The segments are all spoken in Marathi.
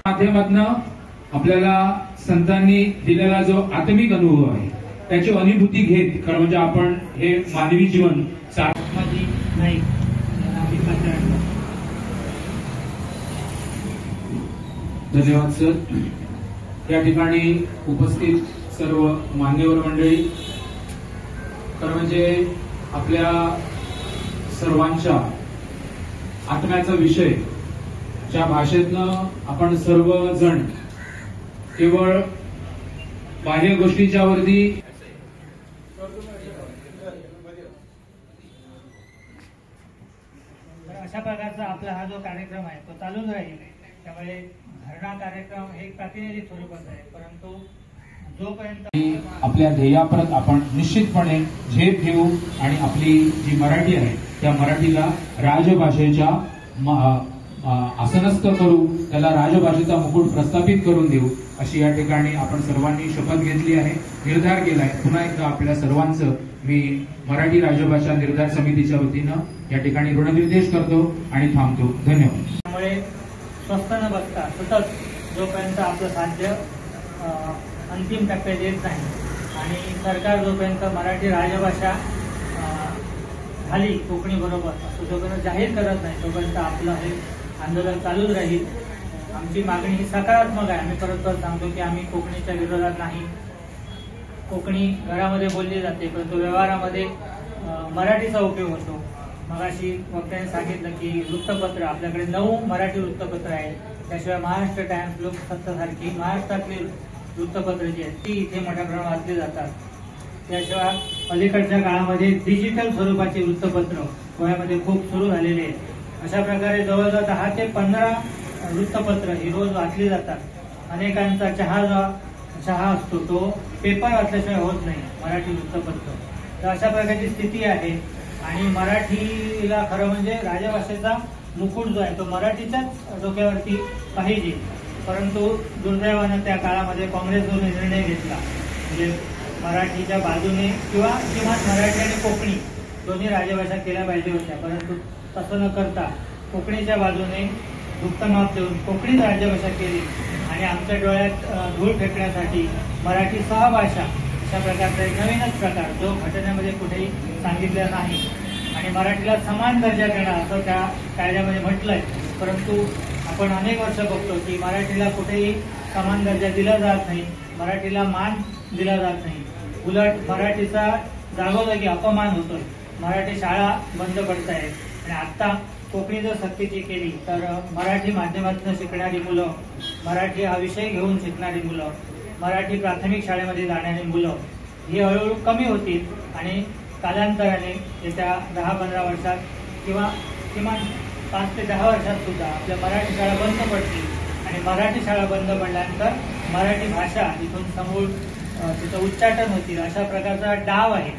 माध्यमातून आपल्याला संतांनी दिलेला जो आत्मिक अनुभव आहे त्याची अनुभूती घेत खरं म्हणजे आपण हे मानवी जीवन नाही। धन्यवाद सर। या ठिकाणी उपस्थित सर्व मान्यवर मंडळी, खरं म्हणजे आपल्या सर्वांच्या आत्म्याचा विषय ज्या भाषेतनं आपण सर्वजण केवळ बाह्य गोष्टीच्या वरती अशा प्रकारचा आपला हा जो कार्यक्रम आहे तो चालूच राहील। त्यामुळे धरणा कार्यक्रम हे प्रातिनिधिक स्वरूपाचा आहे, परंतु जोपर्यंत आपल्या ध्येयापर्यंत आपण निश्चितपणे झेप घेऊ आणि आपली जी मराठी आहे त्या मराठीला राजभाषेच्या आसनस्थ करू, त्याला राजभाषेचा मुकुट प्रस्थापित करून देऊ अशी या ठिकाणी आपण सर्वांनी शपथ घेतली आहे, निर्धार केलाय। पुन्हा एकदा आपल्या सर्वांचं मी मराठी राजभाषा निर्धार समितीच्या वतीनं या ठिकाणी ऋणनिर्देश करतो आणि थांबतो। धन्यवाद। त्यामुळे स्वस्थ न बसता सतत जोपर्यंत आपलं साध्य अंतिम टप्प्यात येत नाही आणि सरकार जोपर्यंत मराठी राजभाषा झाली कोकणी बरोबर असं जोपर्यंत जाहीर करत नाही तोपर्यंत आपलं हे आंदोलन चालूच राहील। आमची मागणी ही सकारात्मक आहे। आम्ही परत सांगतो की आम्ही कोकणीच्या विरोधात नाही। कोकणी घरामध्ये बोलली जाते परंतु व्यवहारामध्ये मराठीचा उपयोग होतो। मगाशी वक्त्याने सांगितलं की वृत्तपत्र आपल्याकडे 9 मराठी वृत्तपत्र आहेत, त्याशिवाय महाराष्ट्र टाइम्स, लोकसत्तासारखी महाराष्ट्रातली वृत्तपत्र जी आहेत ती इथे मोठ्या प्रमाणात वाचली जातात। त्याशिवाय अलीकडच्या काळामध्ये डिजिटल स्वरूपाची वृत्तपत्र पुण्यामध्ये खूप सुरू झालेली आहेत। अशा प्रकारे जवळजवळ 10 ते 15 वृत्तपत्र ही रोज वाचली जातात। अनेकांचा चहा असतो तो पेपर वाचल्याशिवाय होत नाही, मराठी वृत्तपत्र। तर अशा प्रकारची स्थिती आहे आणि मराठीला खरं म्हणजे राजभाषेचा मुकुट जो आहे तो मराठीच्याच डोक्यावरती पाहिजे, परंतु दुर्दैवानं त्या काळामध्ये काँग्रेस जो निर्णय घेतला म्हणजे मराठीच्या बाजूने किंवा किमान मराठी आणि कोकणी दोन्ही राजभाषा केल्या पाहिजे होत्या, परंतु तसं न करता कोकणीच्या बाजूने गुप्तमाप देऊन कोकणीच राजभाषा केली आणि आमच्या डोळ्यात धूळ फेकण्यासाठी मराठी सहभाषा अशा प्रकारचा एक नवीनच प्रकार जो घटनेमध्ये कुठेही सांगितलेला नाही आणि मराठीला समान दर्जा देणार असं त्या कायद्यामध्ये म्हटलंय, परंतु आपण अनेक वर्ष बघतो की मराठीला कुठेही समान दर्जा दिला जात नाही, मराठीला मान दिला जात नाही, उलट मराठीचा जागोजागी अपमान होतोय। मराठी शाळा बंद पडत आहेत आणि आता कोकणी जर सक्तीची केली तर मराठी माध्यमातून शिकणारी मुलं, मराठी हा विषय घेऊन शिकणारी मुलं, मराठी प्राथमिक शाळेमध्ये जाणारी मुलं ही हळूहळू कमी होतील आणि कालांतराने येत्या 10-15 वर्षात किंवा किमान 5 ते 10 वर्षात सुद्धा आपल्या मराठी शाळा बंद पडतील आणि मराठी शाळा बंद पडल्यानंतर मराठी भाषा इथून समूळ तिचं उच्चाटन होतील अशा प्रकारचा डाव आहे।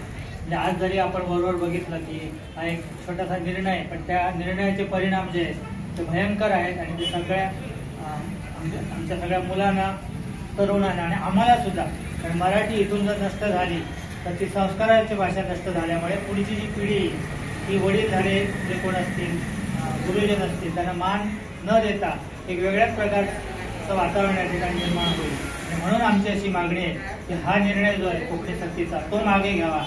म्हणजे आज जरी आपण बरोबर बघितलं की हा एक छोटासा निर्णय आहे, पण त्या निर्णयाचे परिणाम जे आहेत ते भयंकर आहेत आणि ते सगळ्या आमच्या सगळ्या मुलांना, तरुणांना आणि आम्हाला सुद्धा, कारण मराठी इथून जर नष्ट झाली तर ती संस्काराची भाषा नष्ट झाल्यामुळे पुढची जी पिढी ही वडीलधारे जे कोण असतील, गुरुजन असतील त्यांना मान न देता एक वेगळ्याच प्रकारचं वातावरण या ठिकाणी निर्माण होईल। आणि म्हणून आमची अशी मागणी आहे की हा निर्णय जो आहे कोकणी सक्तीचा तो मागे घ्यावा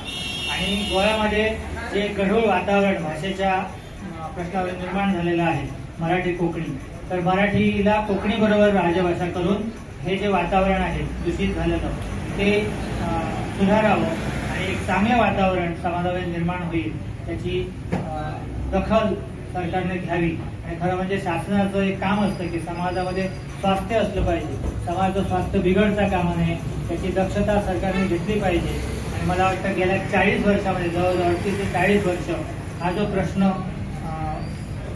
आणि गोव्यामध्ये जे गढूळ वातावरण भाषेच्या प्रश्नावर निर्माण झालेलं आहे मराठी कोकणी, तर मराठीला कोकणी बरोबर राजभाषा करून हे जे वातावरण आहे दूषित झालेलं ते सुधारावं आणि एक चांगलं वातावरण समाजामध्ये निर्माण होईल त्याची दखल सरकारने घ्यावी। आणि खरं म्हणजे शासनाचं एक काम असतं की समाजामध्ये स्वास्थ्य असलं पाहिजे, समाजाचं स्वास्थ्य बिघडता कामा नये, त्याची दक्षता सरकारने घेतली पाहिजे। आणि मला वाटतं गेल्या 40 वर्षामध्ये जवळजवळ 38 ते 40 वर्ष हा जो प्रश्न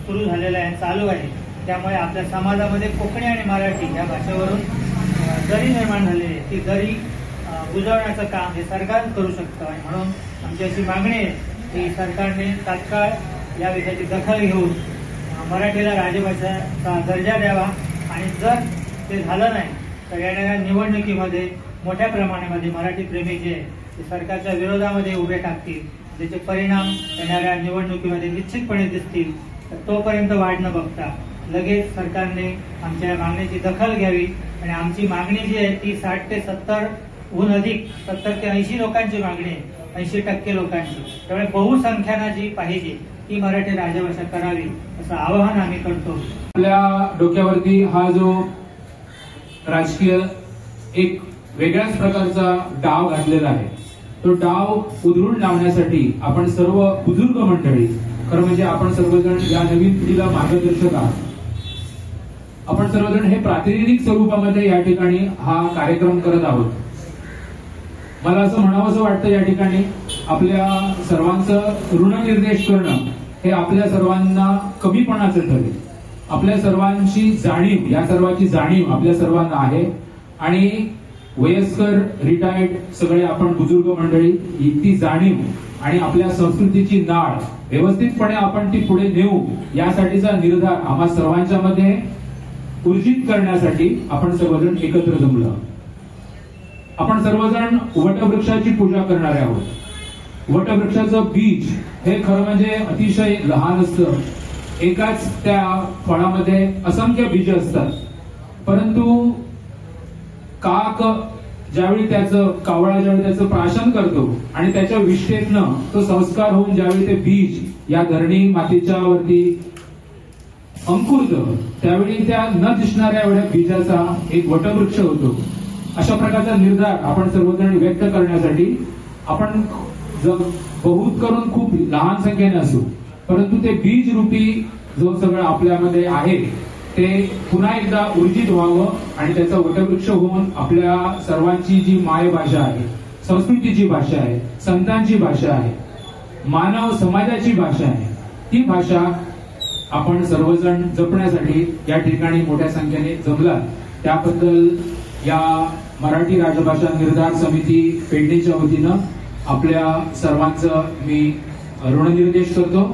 सुरू झालेला आहे, चालू आहे, त्यामुळे आपल्या समाजामध्ये कोकणी आणि मराठी या भाषेवरून दरी निर्माण झालेली आहे, ती दरी बुजवण्याचं काम हे सरकार करू शकतं। आणि म्हणून आमची अशी मागणी आहे की सरकारने तात्काळ या विषयाची दखल घेऊन मराठीला राजभाषेचा दर्जा द्यावा आणि जर ते झालं नाही तर येणाऱ्या निवडणुकीमध्ये मोठ्या प्रमाणामध्ये मराठी प्रेमी जे ते सरकारच्या विरोधामध्ये उभे टाकतील, त्याचे परिणाम येणाऱ्या निवडणुकीमध्ये निश्चितपणे दिसतील। तर तोपर्यंत वाढ न बघता लगेच सरकारने आमच्या मागणीची दखल घ्यावी आणि आमची मागणी जी आहे ती 60 ते 70हून अधिक 70 ते 80 लोकांची मागणी आहे, 80% लोकांची. त्यामुळे बहुसंख्यानं जी पाहिजे ती मराठी राजभाषा करावी असं आवाहन आम्ही करतो. आपल्या डोक्यावरती हा जो राजकीय एक वेगळ्याच प्रकारचा डाव घातलेला आहे, तो डाव उधळून लावण्यासाठी आपण सर्व बुजुर्ग मंडळी, खरं म्हणजे आपण सर्वजण या नवीन पिढीला मार्गदर्शक आहात. आपण सर्वजण हे प्रातिनिधिक स्वरूपामध्ये या ठिकाणी हा कार्यक्रम करत आहोत. मला असं म्हणावंसं वाटतं या ठिकाणी आपल्या सर्वांचं ऋणनिर्देश करणं हे आपल्या सर्वांना कमीपणाचं ठरेल. आपल्या सर्वांची जाणीव, या सर्वांची जाणीव आपल्या सर्वांना आहे आणि वयस्कर, रिटायर्ड सगळे आपण बुजुर्ग मंडळी, ती जाणीव आणि आपल्या संस्कृतीची नाळ व्यवस्थितपणे आपण ती पुढे नेऊ यासाठीचा निर्धार आम्हा सर्वांच्या मध्ये ऊर्जित करण्यासाठी आपण सर्वजण एकत्र जमलो. आपण सर्वजण वटवृक्षाची पूजा करणारे आहोत. वटवृक्षाचं बीज हे खरं म्हणजे अतिशय लहान असतं. एकाच त्या फळामध्ये असंख्य बीज असतात, परंतु काक ज्यावेळी कावळा ज्यावेळी त्याचं प्राशन करतो आणि त्याच्या विष्ठेतनं तो संस्कार होऊन ज्यावेळी ते बीज या धरणी मातीच्या वरती अंकुरतं, त्यावेळी त्या न दिसणाऱ्या एवढ्या बीजाचा एक वटवृक्ष होतो. अशा प्रकारचा निर्धार आपण सर्वजण व्यक्त करण्यासाठी आपण बहुत करून खूप लहान संख्येने असू, परंतु ते बीज रूपी जो सगळं आपल्यामध्ये आहे ते पुन्हा एकदा ऊर्जित व्हावं आणि त्याचा वटवृक्ष होऊन आपल्या सर्वांची जी मायभाषा आहे, संस्कृतीची भाषा आहे, संतांची भाषा आहे, मानव समाजाची भाषा आहे, ती भाषा आपण सर्वजण जपण्यासाठी या ठिकाणी मोठ्या संख्येने जमलात. त्याबद्दल या मराठी राजभाषा निर्धार समिती पेडणेच्या वतीनं आपल्या सर्वांचं मी ऋणनिर्देश करतो.